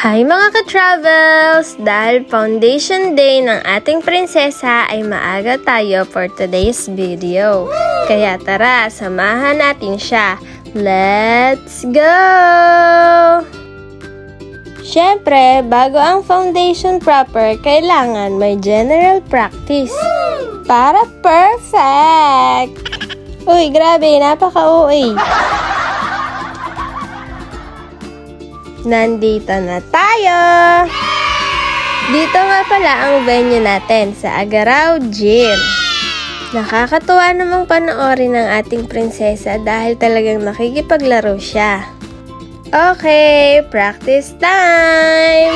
Hi mga ka-travels! Dahil foundation day ng ating prinsesa ay maaga tayo for today's video. Kaya tara, samahan natin siya. Let's go! Siyempre, bago ang foundation proper, kailangan may general practice. Para perfect! Uy, grabe, napaka-OA. Nandito na tayo! Dito nga pala ang venue natin sa Agaraw Gym. Nakakatuwa namang panoorin ng ating prinsesa dahil talagang nakikipaglaro siya. Okay, practice time!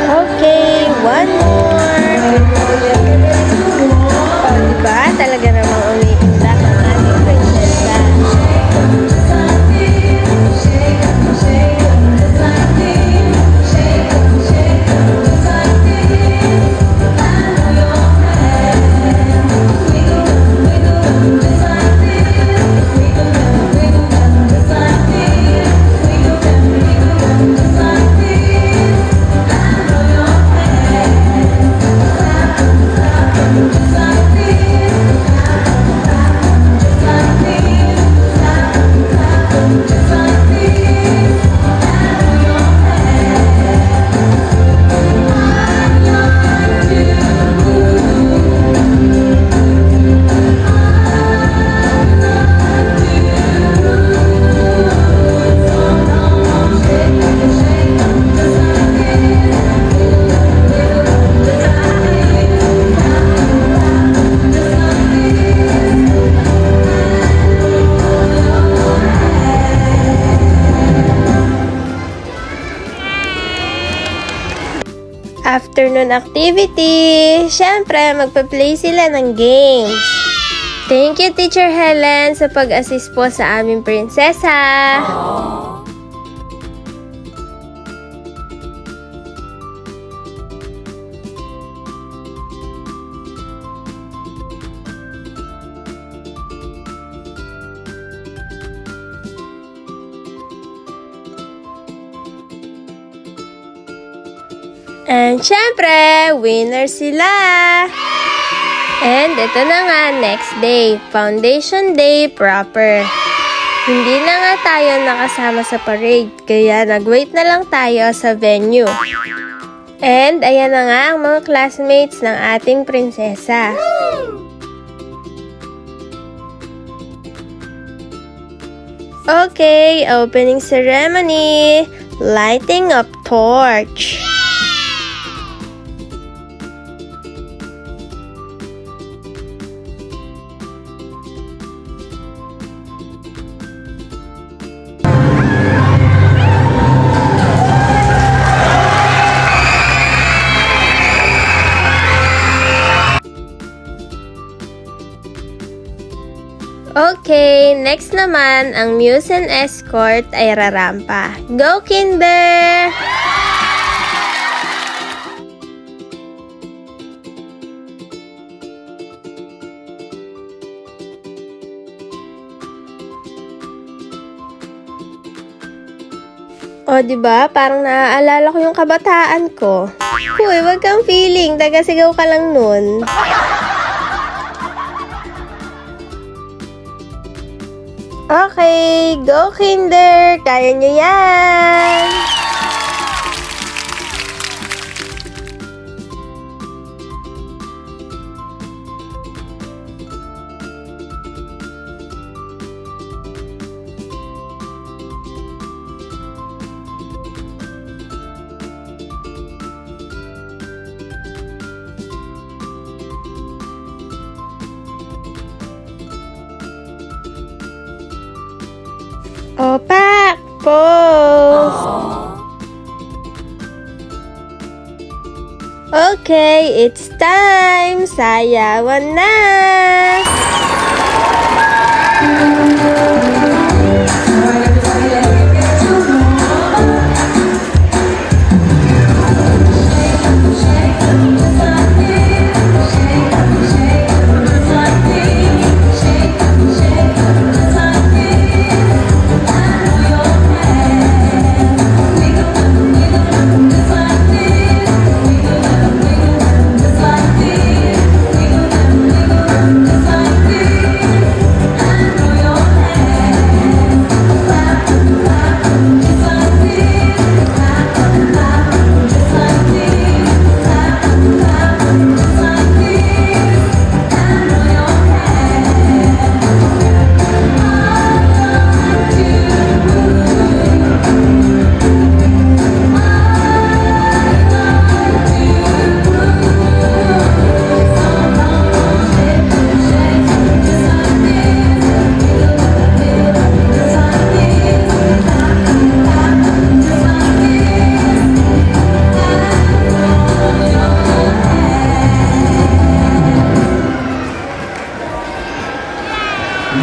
Okay, one more. O, diba? Talaga namang umiindak ang ating prinsesa. Afternoon activity, syempre magpa-play sila ng games. Thank you Teacher Helen sa pag-assist po sa aming prinsesa. And syempre, winner sila! And ito na nga, next day, foundation day proper. Hindi na nga tayo nakasama sa parade, kaya nag-wait na lang tayo sa venue. And ayan na nga ang mga classmates ng ating prinsesa. Okay, opening ceremony, lighting up torch. Okay, next naman, ang Muse and Escort ay rarampa. Go, Kinder! O, di ba? Parang naaalala ko yung kabataan ko. Uy, wag kang feeling. Taga-sigaw ka lang nun. Okay, go Kinder! Kaya nyo yan! Opak! Pose! Okay, it's time! Sayawan na!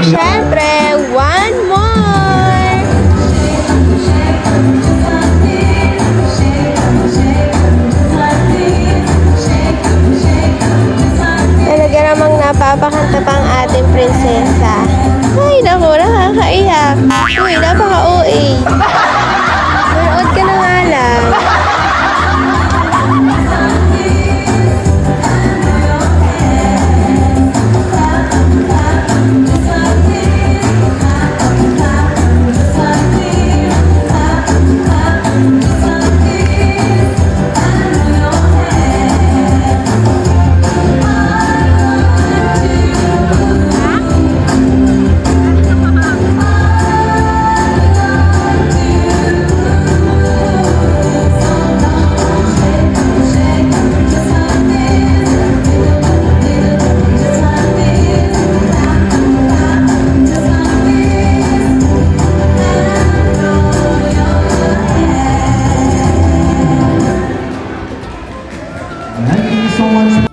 Siyempre, one more! Talaga namang napapakanta pa ang ating prinsesa. Ay, naku, nakakaiyak. Uy, napaka-OA. Manood ka na nga lang. Thank you so much.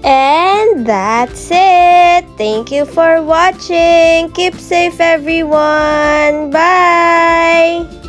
And that's it. Thank you for watching. Keep safe, everyone. Bye.